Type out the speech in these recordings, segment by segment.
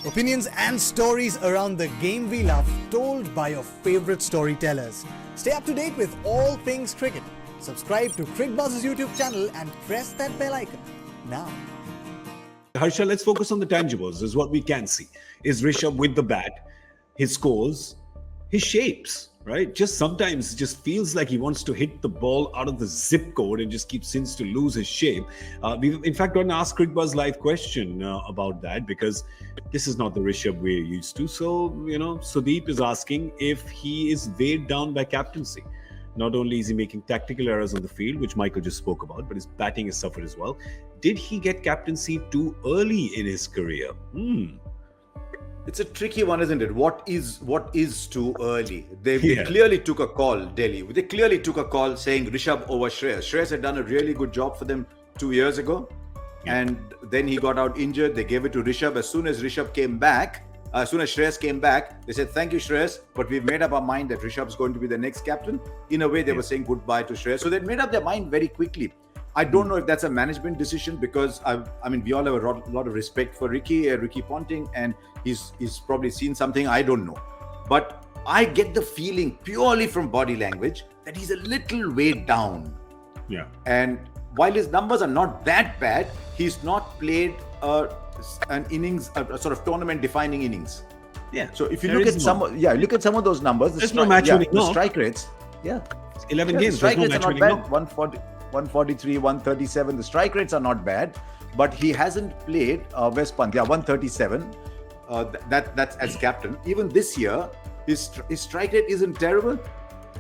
Opinions and stories around the game we love, told by your favorite storytellers. Stay up to date with all things cricket. Subscribe to Cricbuzz's YouTube channel and press that bell icon now. Harsha, let's focus on the tangibles. This is what we can see. Is Rishabh with the bat, his scores, his shapes, right? Sometimes just feels like he wants to hit the ball out of the zip code and just seems to lose his shape. We've in fact going to ask Cricbuzz live question about that, because this is not the Rishabh we're used to. So, Sudeep is asking if he is weighed down by captaincy. Not only is he making tactical errors on the field, which Michael just spoke about, but his batting has suffered as well. Did he get captaincy too early in his career? It's a tricky one, isn't it? What is too early? They clearly took a call, Delhi. They clearly took a call saying Rishabh over Shreyas. Shreyas had done a really good job for them 2 years ago. And then he got out injured. They gave it to Rishabh. As soon as Shreyas came back, they said, thank you, Shreyas, but we've made up our mind that Rishabh is going to be the next captain. In a way, they were saying goodbye to Shreyas. So they made up their mind very quickly. I don't know if that's a management decision, because we all have a lot of respect for Ricky Ponting, and he's probably seen something, I don't know. But I get the feeling purely from body language that he's a little weighed down. Yeah. And while his numbers are not that bad, he's not played an innings, a sort of tournament-defining innings. Yeah. So if you look at some of those numbers, there's no match winning. The strike rates, 11 games. The strike rates are not bad. 143, 137. The strike rates are not bad, but he hasn't played West Pant. 137. That's as captain. Even this year, his strike rate isn't terrible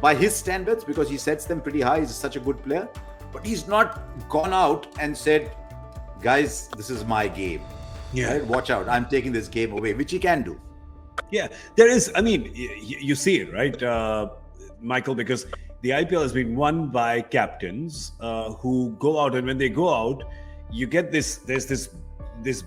by his standards, because he sets them pretty high. He's such a good player, but he's not gone out and said, guys, this is my game. Yeah. Right? Watch out. I'm taking this game away, which he can do. Yeah, there is. You see it, right, Michael? Because the IPL has been won by captains who go out, and when they go out, you get this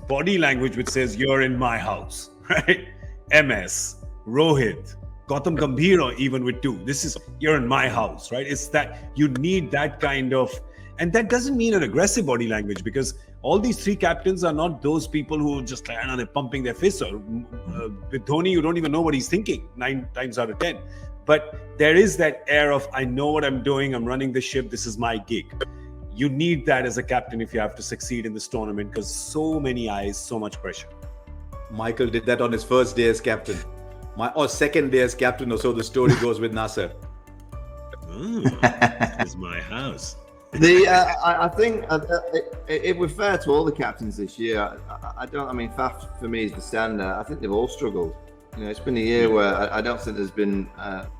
body language which says, "You're in my house," right? MS, Rohit, Gautam Gambhir, even with 2. This is, you're in my house, right? It's that you need that kind of, and that doesn't mean an aggressive body language, because all these 3 captains are not those people who just, they're pumping their fists. Or with Dhoni, you don't even know what he's thinking 9 times out of 10. But there is that air of, I know what I'm doing. I'm running the ship. This is my gig. You need that as a captain if you have to succeed in this tournament, because so many eyes, so much pressure. Michael did that on his first day as captain. Or second day as captain, or so the story goes with Nasser. This is my house. I think it was fair to all the captains this year. Faf for me is the standout. I think they've all struggled. It's been a year where I don't think there's been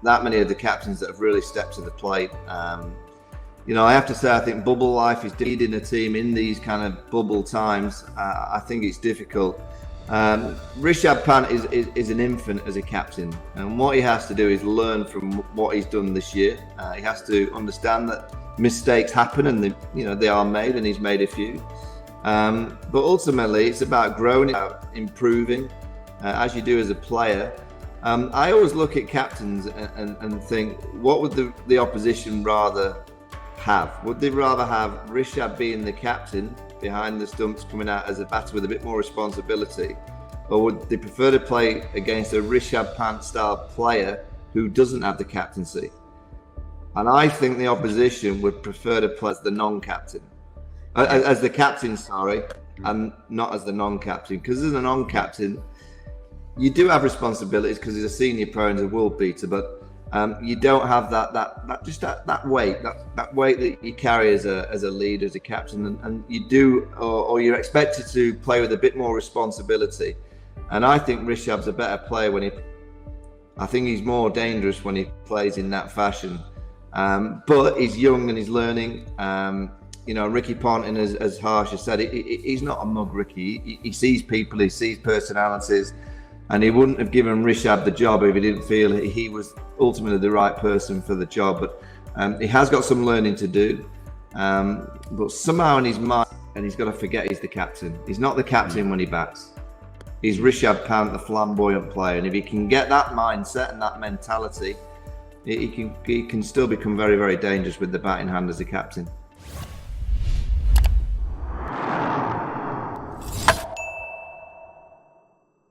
that many of the captains that have really stepped to the plate. I have to say, I think bubble life is leading a team in these kind of bubble times. I think it's difficult. Rishabh Pant is an infant as a captain, and what he has to do is learn from what he's done this year. He has to understand that mistakes happen, and they are made, and he's made a few. But ultimately, it's about growing, about improving, as you do as a player. I always look at captains and think, what would the opposition rather have? Would they rather have Rishabh being the captain behind the stumps, coming out as a batter with a bit more responsibility, or would they prefer to play against a Rishabh Pant style player who doesn't have the captaincy? And I think the opposition would prefer to play as the non-captain, as the captain, and not as the non-captain. Because as a non-captain, you do have responsibilities, because he's a senior pro and a world beater, but you don't have that weight that you carry as a leader, as a captain, and you do, or you're expected to play with a bit more responsibility. And I think Rishabh's a better player I think he's more dangerous when he plays in that fashion. But he's young and he's learning. Ricky Ponting, as Harsha said, he's not a mug Ricky. He sees people, he sees personalities, and he wouldn't have given Rishabh the job if he didn't feel he was ultimately the right person for the job. But he has got some learning to do. But somehow in his mind, and he's got to forget he's the captain. He's not the captain when he bats. He's Rishabh Pant, the flamboyant player. And if he can get that mindset and that mentality, he can still become very, very dangerous with the batting hand as a captain.